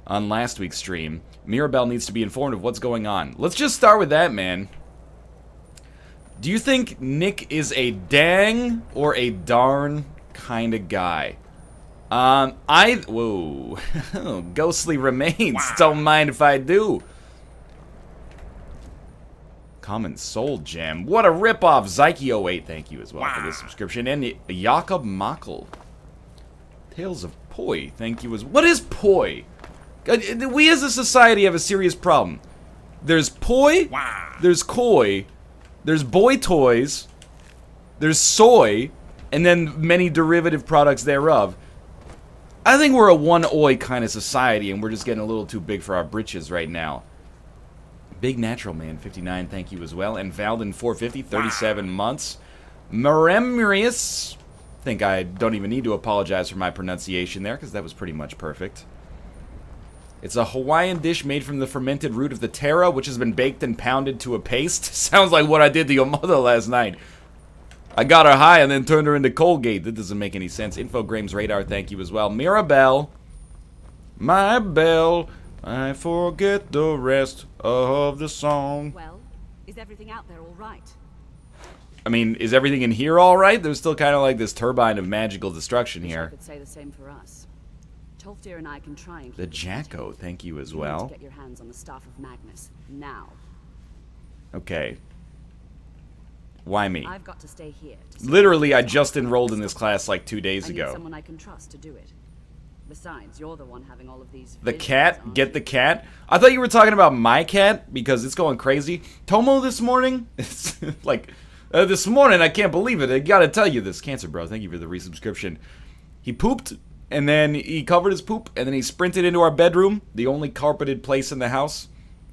on last week's stream. Mirabelle needs to be informed of what's going on. Let's just start with that, man. Do you think Nick is a dang or a darn kind of guy? Whoa. Ghostly remains. Don't mind if I do. Common Soul Gem. What a ripoff. Zyke08, thank you as well for this subscription. And Jakob Makel. Tales of Poi, thank you as well. What is Poi? We as a society have a serious problem. There's Poi, there's Koi, there's boy toys, there's soy, and then many derivative products thereof. I think we're a one-oi kind of society, and we're just getting a little too big for our britches right now. Big Natural Man, 59, thank you as well. And Valden, 450, 37 months. Maremurius, I think I don't even need to apologize for my pronunciation there, because that was pretty much perfect. It's a Hawaiian dish made from the fermented root of the taro, which has been baked and pounded to a paste. Sounds like what I did to your mother last night. I got her high and then turned her into Colgate. That doesn't make any sense. Infogrames Radar, thank you as well. Mirabelle. My bell. I forget the rest of the song. Well, is everything out there all right? I mean, is everything in here all right? There's still kind of like this turbine of magical destruction here. I could say the same for us. Tolfdir and I can try and keep the Jacko, thank you as well. You need to get your hands on the staff of Magnus now. Okay. Why me? I've got to stay here. Literally, I just enrolled in this class like 2 days ago. I need someone I can trust to do it. Besides, you're the one having all of these. The cat? Get the cat? I thought you were talking about my cat because it's going crazy. Tomo this morning? It's like, this morning, I can't believe it. I gotta tell you this. Cancer Bro, thank you for the resubscription. He pooped, and then he covered his poop, and then he sprinted into our bedroom, the only carpeted place in the house.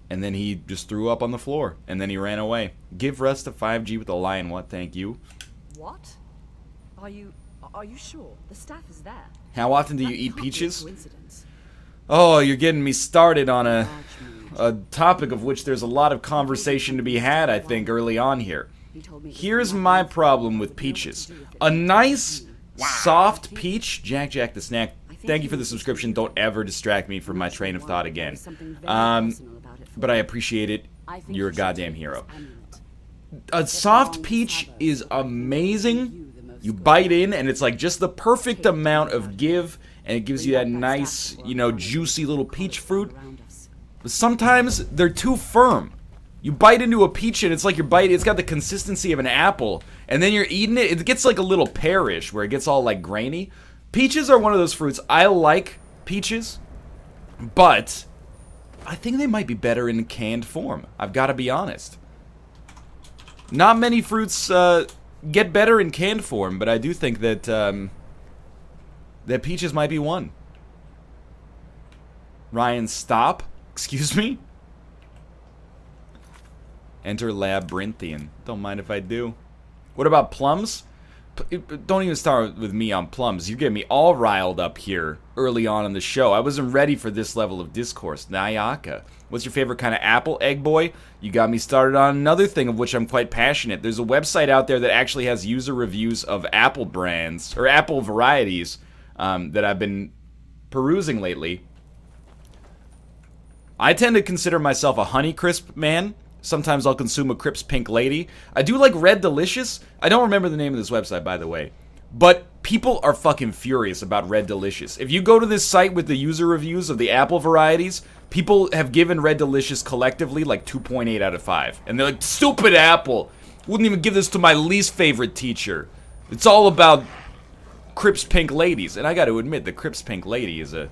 And then he just threw up on the floor, and then he ran away. Give Rust a 5G with a lion, what? Thank you. What? Are you sure? The staff is there. How often do you eat peaches? Oh, you're getting me started on a topic of which there's a lot of conversation to be had, I think, early on here. Here's my problem with peaches. A nice, soft peach, Jack the Snack, thank you for the subscription. Don't ever distract me from my train of thought again. But I appreciate it. You're a goddamn hero. A soft peach is amazing. You bite in, and it's like just the perfect amount of give, and it gives you that nice, you know, juicy little peach fruit. But sometimes they're too firm. You bite into a peach, and it's like you're biting. It's got the consistency of an apple, and then you're eating it. It gets like a little pearish, where it gets all like grainy. Peaches are one of those fruits. I like peaches, but I think they might be better in canned form. I've got to be honest. Not many fruits get better in canned form, but I do think that that peaches might be one. Ryan, stop. Excuse me? Enter Labyrinthian. Don't mind if I do. What about plums? Don't even start with me on plums. You get me all riled up here early on in the show. I wasn't ready for this level of discourse. Nayaka. What's your favorite kind of apple? Egg boy? You got me started on another thing of which I'm quite passionate. There's a website out there that actually has user reviews of apple brands, or apple varieties, that I've been perusing lately. I tend to consider myself a Honeycrisp man. Sometimes I'll consume a Crips Pink Lady. I do like Red Delicious. I don't remember the name of this website, by the way. But people are fucking furious about Red Delicious. If you go to this site with the user reviews of the apple varieties, people have given Red Delicious collectively like 2.8 out of 5. And they're like, stupid apple. Wouldn't even give this to my least favorite teacher. It's all about Crips Pink Ladies. And I got to admit, the Crips Pink Lady is a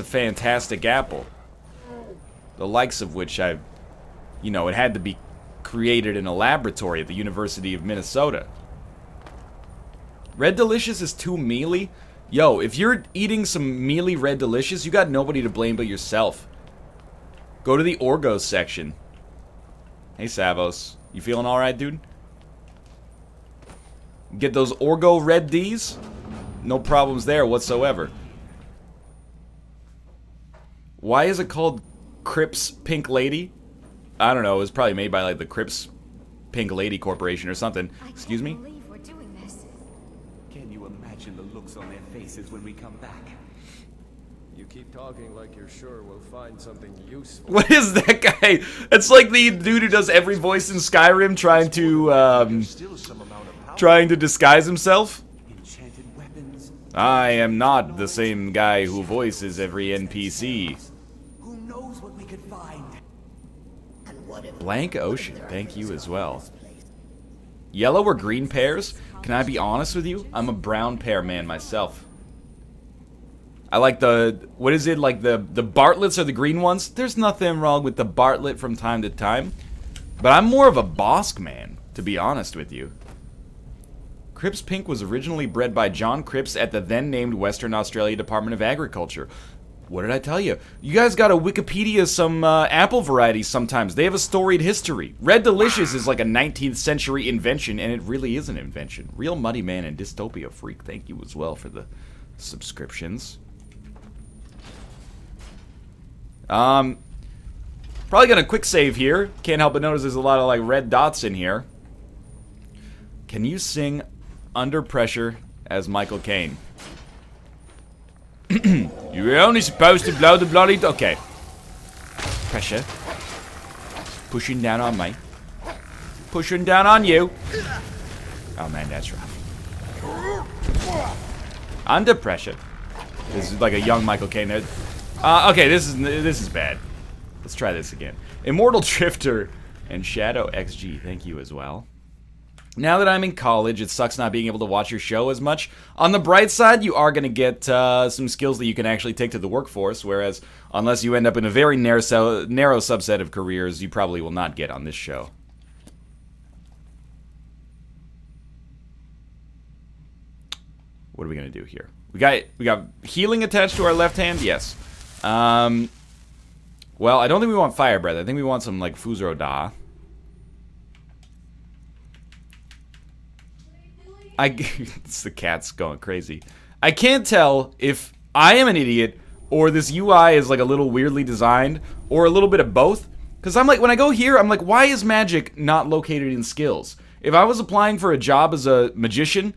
fantastic apple. The likes of which it had to be created in a laboratory at the University of Minnesota. Red Delicious is too mealy. Yo, if you're eating some mealy Red Delicious, you got nobody to blame but yourself. Go to the Orgos section. Hey, Savos. You feeling alright, dude? Get those Orgo Red Ds? No problems there whatsoever. Why is it called Crips Pink Lady? I don't know. It was probably made by like the Crips Pink Lady Corporation or something. Excuse me? We're doing this. Can you imagine the looks on their faces when we come back? You keep talking like you're sure we'll find something useful. What is that guy? It's like the dude who does every voice in Skyrim trying to disguise himself. I am not the same guy who voices every NPC. Who knows what we could find? Blank Ocean, thank you as well. Yellow or green pears? Can I be honest with you? I'm a brown pear man myself. I like the, what is it, like the Bartletts are the green ones? There's nothing wrong with the Bartlett from time to time. But I'm more of a Bosk man, to be honest with you. Cripps Pink was originally bred by John Cripps at the then-named Western Australia Department of Agriculture. What did I tell you? You guys gotta Wikipedia some apple varieties sometimes. They have a storied history. Red Delicious is like a 19th century invention, and it really is an invention. Real Muddy Man and Dystopia Freak, thank you as well for the subscriptions. Probably gonna quick save here. Can't help but notice there's a lot of like red dots in here. Can you sing Under Pressure as Michael Caine? You're only supposed to blow the bloody... Okay. Pressure. Pushing down on me. Pushing down on you. Oh man, that's rough. Under Pressure. This is like a young Michael Caine there. Okay, this is bad. Let's try this again. Immortal Drifter and Shadow XG, thank you as well. Now that I'm in college, it sucks not being able to watch your show as much. On the bright side, you are going to get some skills that you can actually take to the workforce, whereas unless you end up in a very narrow subset of careers, you probably will not get on this show. What are we going to do here? We got healing attached to our left hand? Yes. Well, I don't think we want Fire Breath. I think we want some, like, Fuzuro Da. It's the cat's going crazy. I can't tell if I am an idiot or this UI is, like, a little weirdly designed or a little bit of both. Because I'm like, when I go here, I'm like, why is magic not located in skills? If I was applying for a job as a magician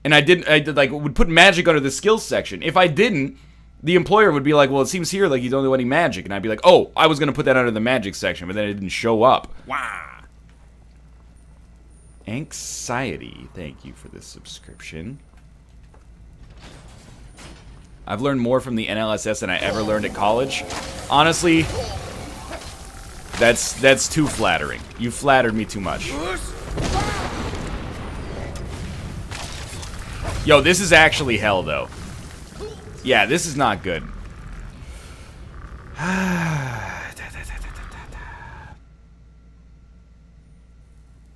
and I would put magic under the skills section. If I didn't, the employer would be like, well, it seems here like you don't know any magic. And I'd be like, oh, I was going to put that under the magic section, but then it didn't show up. Wow. Anxiety, thank you for this subscription. I've learned more from the NLSS than I ever learned at college. Honestly, that's too flattering. You flattered me too much. Yo, this is actually hell, though. Yeah, this is not good.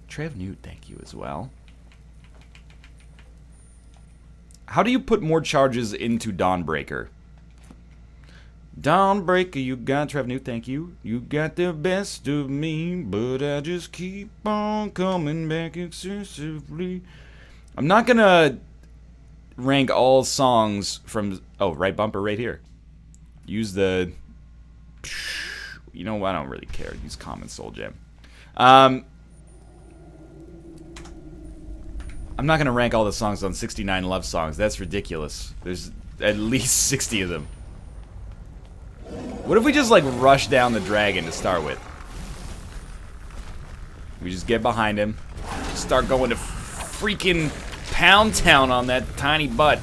Trev Newt, thank you as well. How do you put more charges into Dawnbreaker? Dawnbreaker, you got Trev Newt, thank you. You got the best of me, but I just keep on coming back excessively. I'm not gonna rank all songs from... Oh, right bumper right here. Use the... You know what? I don't really care. Use Common Soul Gem. I'm not going to rank all the songs on 69 love songs. That's ridiculous. There's at least 60 of them. What if we just, like, rush down the dragon to start with? We just get behind him. Start going to freaking Pound Town on that tiny butt.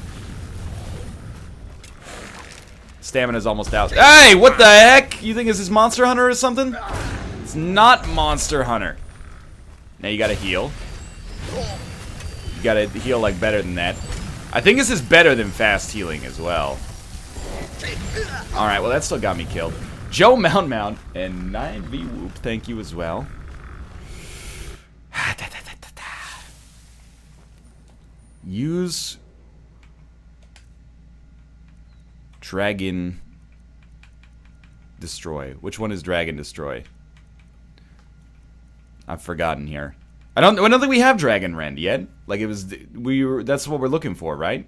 Stamina's almost out. Hey, what the heck? You think this is Monster Hunter or something? It's not Monster Hunter. Now you gotta heal. You gotta heal, like, better than that. I think this is better than fast healing as well. Alright, well, that still got me killed. Joe Mount and 9V Whoop, thank you as well. Use Dragon Destroy. Which one is Dragon Destroy? I've forgotten here. I don't think we have Dragon Rend yet. Like, it was that's what we're looking for, right?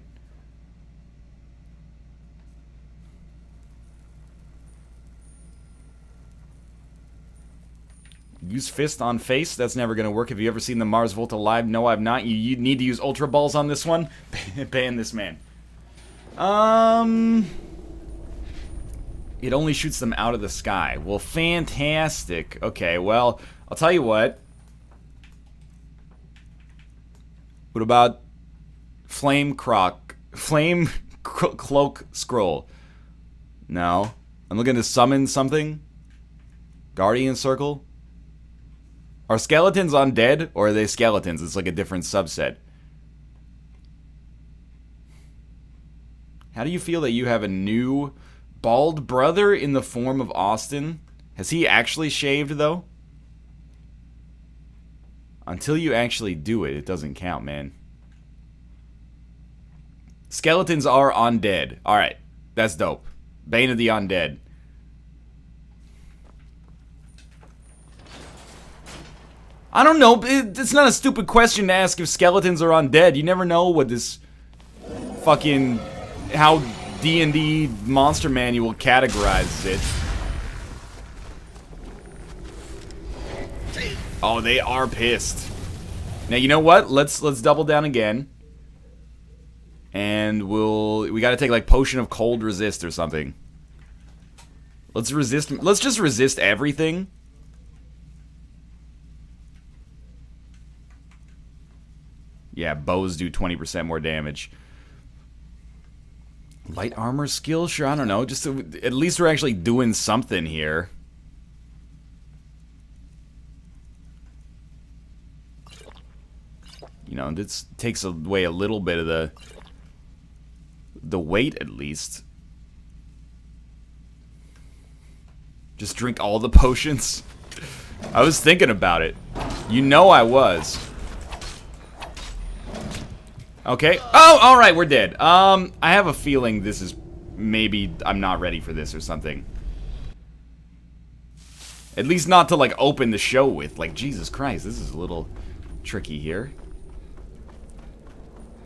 Use Fist on face? That's never gonna work. Have you ever seen the Mars Volta live? No, I've not. You need to use Ultra Balls on this one. Ban this man. It only shoots them out of the sky. Well, fantastic. Okay, well, I'll tell you what. What about Cloak Scroll? No. I'm looking to summon something. Guardian Circle? Are skeletons undead, or are they skeletons? It's like a different subset. How do you feel that you have a new bald brother in the form of Austin? Has he actually shaved, though? Until you actually do it, it doesn't count, man. Skeletons are undead. Alright, that's dope. Bane of the Undead. I don't know, it's not a stupid question to ask if skeletons are undead. You never know what this fucking... how D&D Monster Manual categorizes it. Oh, they are pissed. Now, you know what? Let's double down again. And we gotta take like Potion of Cold Resist or something. Let's just resist everything. Yeah, bows do 20% more damage. Light armor skill? Sure, I don't know. Just at least we're actually doing something here. You know, this takes away a little bit of the weight, at least. Just drink all the potions. I was thinking about it. You know I was. Okay. Oh, alright, we're dead. I have a feeling this is... maybe I'm not ready for this or something. At least not to, like, open the show with. Like, Jesus Christ, this is a little tricky here.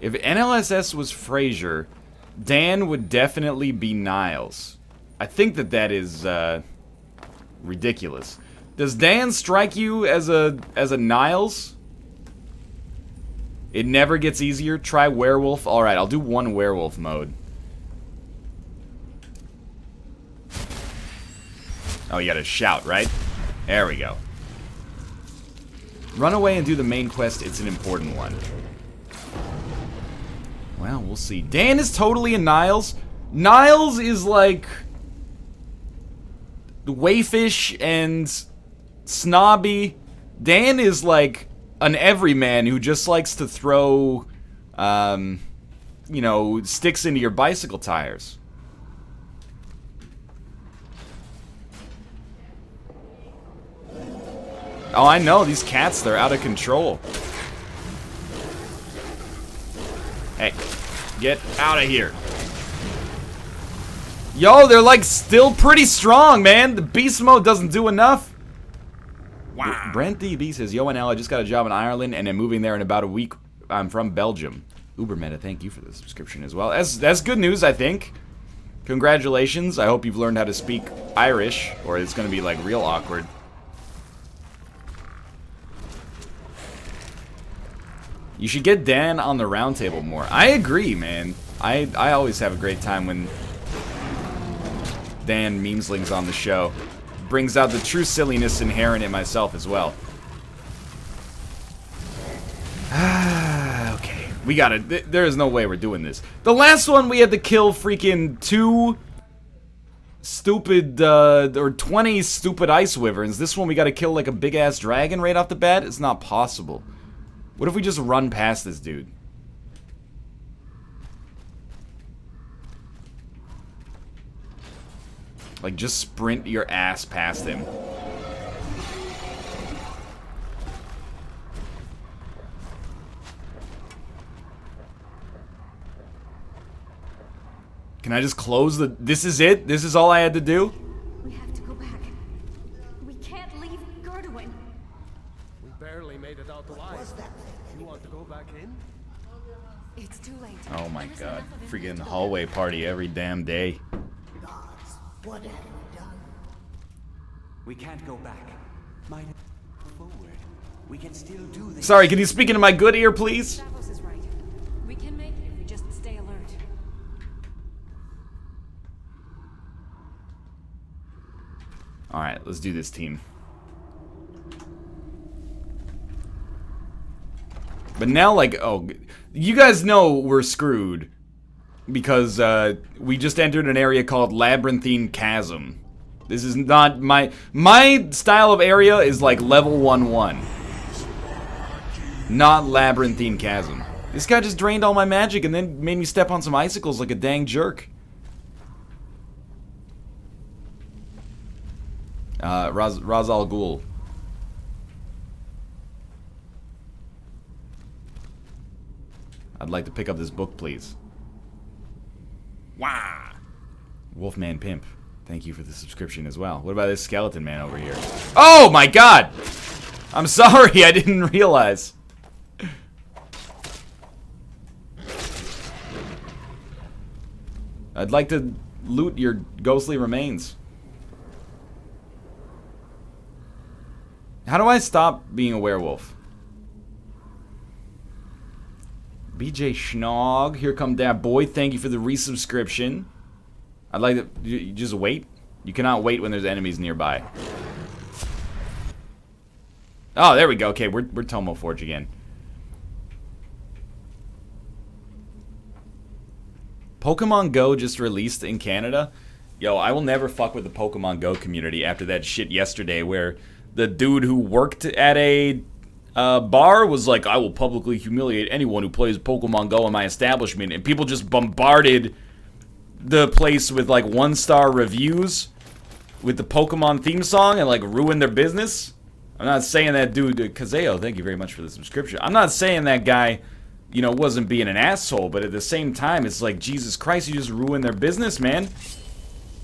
If NLSS was Frasier, Dan would definitely be Niles. I think that is, ridiculous. Does Dan strike you as a Niles? It never gets easier. Try werewolf. Alright, I'll do one werewolf mode. Oh, you gotta shout, right? There we go. Run away and do the main quest. It's an important one. Well, we'll see. Dan is totally a Niles. Niles is like... wayfish and snobby. Dan is like... an everyman who just likes to throw, you know, sticks into your bicycle tires. Oh, I know, these cats, they're out of control. Hey, get out of here. Yo, they're like still pretty strong, man. The beast mode doesn't do enough. Wow. Brent DB says, Yo, NL, I just got a job in Ireland and I'm moving there in about a week. I'm from Belgium. Ubermeta, thank you for the subscription as well. That's good news, I think. Congratulations. I hope you've learned how to speak Irish, or it's going to be, like, real awkward. You should get Dan on the roundtable more. I agree, man. I always have a great time when Dan Memesling's on the show. Brings out the true silliness inherent in myself as well. Okay. We gotta... there is no way we're doing this. The last one we had to kill freaking 2 stupid, or 20 stupid ice wyverns. This one we gotta kill like a big-ass dragon right off the bat? It's not possible. What if we just run past this dude? Like, just sprint your ass past him. Can I just close the... this is it? This is all I had to do? We have to go back. We can't leave Gerduin. We barely made it out alive. You want to go back in? It's too late. Oh my god. Freaking hallway party every damn day. Gods, what have we done? We can't go back. Might forward. We can still do this. Sorry, can you speak into my good ear, please? Stavros is right. We can make it if we just stay alert. Alright, let's do this, team. But now, like, oh, you guys know we're screwed. Because, we just entered an area called Labyrinthian Chasm. This is not my style of area is like level 1-1. Not Labyrinthian Chasm. This guy just drained all my magic and then made me step on some icicles like a dang jerk. Raz Al Ghul. I'd like to pick up this book, please. Wah! Wolfman Pimp. Thank you for the subscription as well. What about this skeleton man over here? Oh my god! I'm sorry, I didn't realize. I'd like to loot your ghostly remains. How do I stop being a werewolf? BJ Schnog, here come that boy. Thank you for the resubscription. I'd like to you just wait. You cannot wait when there's enemies nearby. Oh, there we go. Okay, we're Tomo Forge again. Pokemon Go just released in Canada. Yo, I will never fuck with the Pokemon Go community after that shit yesterday where the dude who worked at a bar was like, I will publicly humiliate anyone who plays Pokemon Go in my establishment, and people just bombarded the place with like 1-star reviews with the Pokemon theme song and like ruined their business. I'm not saying that dude, Kazeo, thank you very much for the subscription. I'm not saying that guy, you know, wasn't being an asshole, but at the same time, it's like, Jesus Christ, you just ruined their business, man.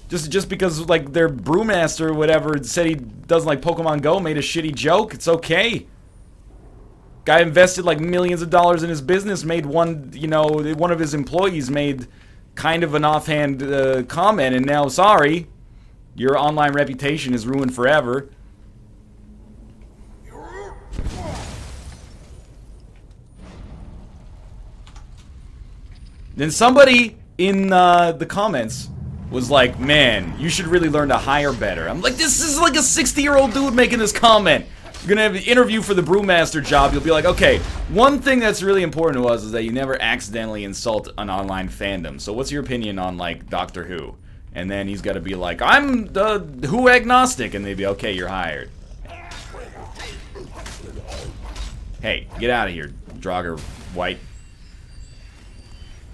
Just because, like, their brewmaster or whatever said he doesn't like Pokemon Go, made a shitty joke, it's okay. Guy invested, like, millions of dollars in his business, made one, you know, one of his employees made kind of an offhand comment, and now, sorry, your online reputation is ruined forever. Then somebody in the comments was like, man, you should really learn to hire better. I'm like, this is like a 60-year-old dude making this comment. You're gonna have an interview for the brewmaster job. You'll be like, okay, one thing that's really important to us is that you never accidentally insult an online fandom. So what's your opinion on, like, Doctor Who? And then he's got to be like, I'm the Who agnostic. And they'd be, okay, you're hired. Hey, get out of here, Draugr White.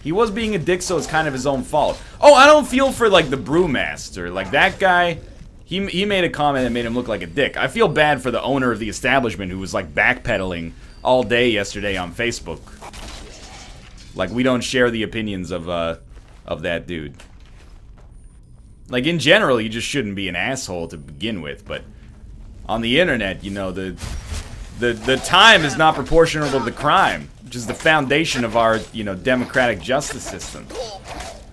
He was being a dick, so it's kind of his own fault. Oh, I don't feel for, like, the brewmaster. Like, that guy, he made a comment that made him look like a dick. I feel bad for the owner of the establishment who was, like, backpedaling all day yesterday on Facebook. Like, we don't share the opinions of that dude. Like, in general, you just shouldn't be an asshole to begin with, but on the internet, you know, the time is not proportional to the crime, which is the foundation of our, you know, democratic justice system.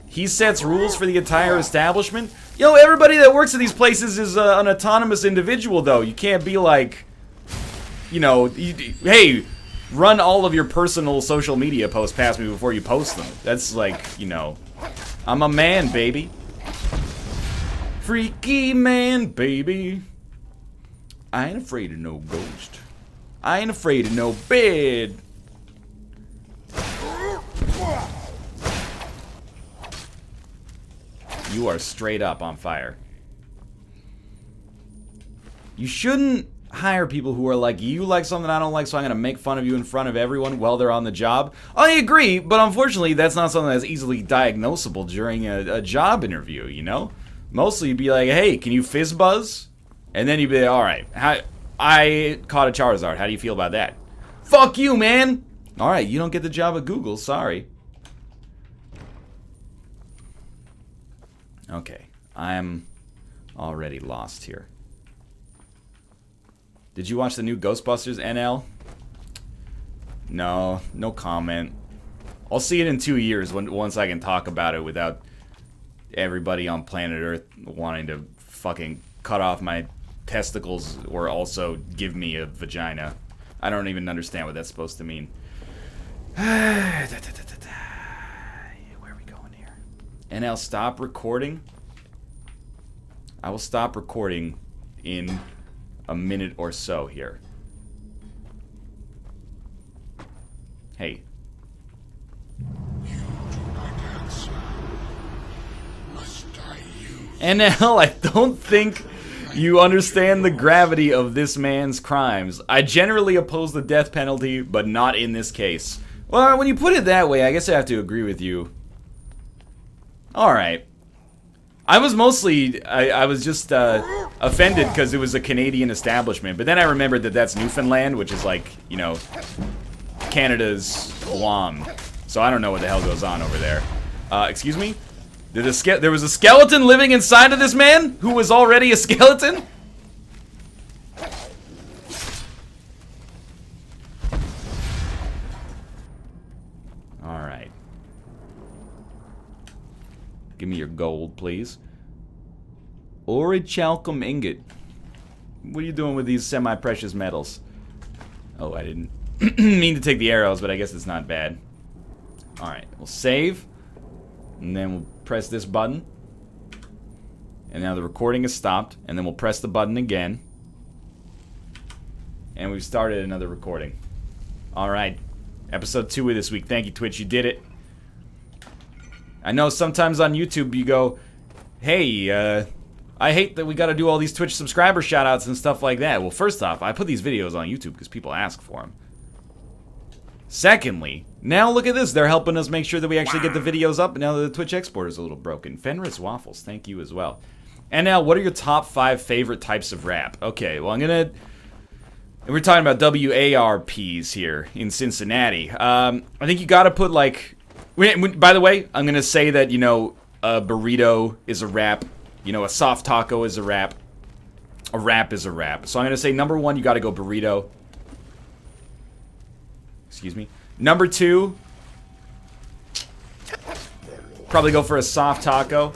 He sets rules for the entire establishment. You know, everybody that works at these places is an autonomous individual, though. You can't be like, you know, hey, run all of your personal social media posts past me before you post them. That's like, you know, I'm a man, baby. Freaky man, baby. I ain't afraid of no ghost. I ain't afraid of no bed. You are straight up on fire. You shouldn't hire people who are like, you like something I don't like, so I'm going to make fun of you in front of everyone while they're on the job. I agree, but unfortunately, that's not something that's easily diagnosable during a job interview, you know? Mostly you'd be like, hey, can you fizz buzz? And then you'd be like, alright, I caught a Charizard. How do you feel about that? Fuck you, man! Alright, you don't get the job at Google, sorry. Okay, I'm already lost here. Did you watch the new Ghostbusters NL? No, no comment. I'll see it in 2 years once I can talk about it without everybody on planet Earth wanting to fucking cut off my testicles or also give me a vagina. I don't even understand what that's supposed to mean. Where are we going here? NL, stop recording. I will stop recording in a minute or so here. Hey. NL, I don't think you understand the gravity of this man's crimes. I generally oppose the death penalty, but not in this case. Well, when you put it that way, I guess I have to agree with you. Alright. I was mostly, I was just offended because it was a Canadian establishment, but then I remembered that that's Newfoundland, which is like, you know, Canada's Guam. So I don't know what the hell goes on over there. Excuse me? There was a skeleton living inside of this man who was already a skeleton? Alright. Give me your gold, please. Orichalcum ingot. What are you doing with these semi-precious metals? Oh, I didn't mean to take the arrows, but I guess it's not bad. Alright, we'll save. And then we'll press this button. And now the recording is stopped. And then we'll press the button again. And we've started another recording. Alright. Episode 2 of this week. Thank you, Twitch. You did it. I know sometimes on YouTube you go, hey, I hate that we gotta do all these Twitch subscriber shoutouts and stuff like that. Well, first off, I put these videos on YouTube because people ask for them. Secondly, now look at this. They're helping us make sure that we actually get the videos up now that the Twitch exporter is a little broken. Fenris Waffles, thank you as well. And now, what are your top 5 favorite types of rap? Okay, well, we're talking about WARPs here in Cincinnati. I think you gotta put, like... By the way, I'm gonna say that, you know, a burrito is a rap. You know, a soft taco is a rap. A rap is a rap. So I'm gonna say number 1, you gotta go burrito. Excuse me. Number 2, probably go for a soft taco.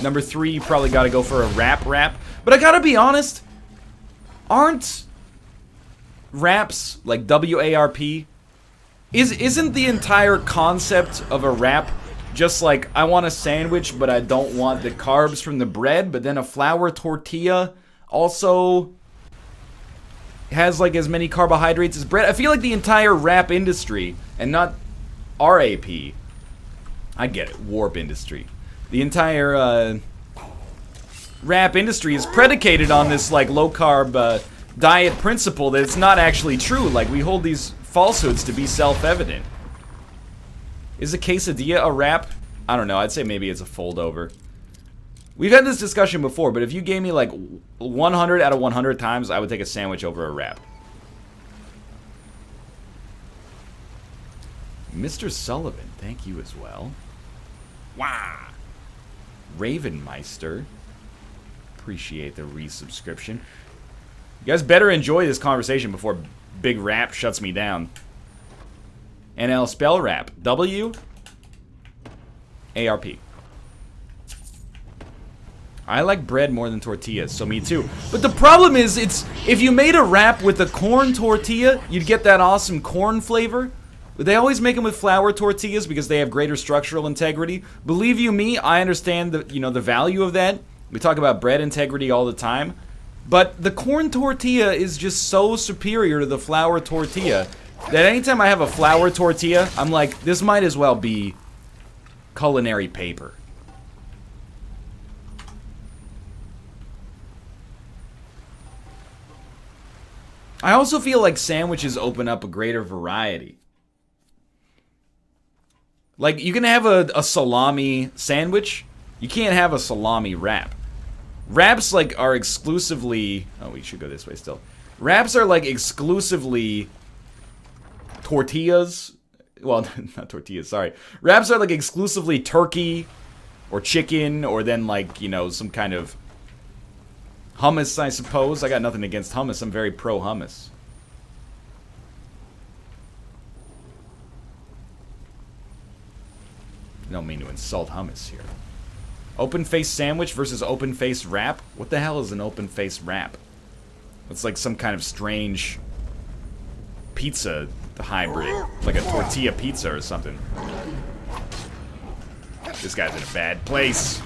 Number 3, you probably gotta go for a rap. But I gotta be honest, aren't raps, like W-A-R-P, isn't the entire concept of a rap just like, I want a sandwich, but I don't want the carbs from the bread, but then a flour tortilla also has like as many carbohydrates as bread? I feel like the entire rap industry, and not R-A-P, I get it, warp industry. The entire rap industry is predicated on this like low-carb diet principle that it's not actually true. Like, we hold these falsehoods to be self-evident. Is a quesadilla a rap? I don't know, I'd say maybe it's a fold-over. We've had this discussion before, but if you gave me like 100 out of 100 times, I would take a sandwich over a wrap. Mr. Sullivan, thank you as well. Wow. Ravenmeister, appreciate the resubscription. You guys better enjoy this conversation before Big Rap shuts me down. NL spell rap. W-A-R-P. I like bread more than tortillas, so me too. But the problem is, if you made a wrap with a corn tortilla, you'd get that awesome corn flavor. But they always make them with flour tortillas because they have greater structural integrity. Believe you me, I understand the value of that. We talk about bread integrity all the time. But the corn tortilla is just so superior to the flour tortilla that anytime I have a flour tortilla, I'm like, this might as well be culinary paper. I also feel like sandwiches open up a greater variety. Like, you can have a salami sandwich. You can't have a salami wrap. Wraps, like, are exclusively... Oh, we should go this way still. Wraps are, like, exclusively tortillas. Well, not tortillas, sorry. Wraps are, like, exclusively turkey or chicken or then, like, you know, some kind of hummus, I suppose. I got nothing against hummus. I'm very pro-hummus. I don't mean to insult hummus here. Open-faced sandwich versus open-faced wrap? What the hell is an open-faced wrap? It's like some kind of strange pizza hybrid. Like a tortilla pizza or something. This guy's in a bad place.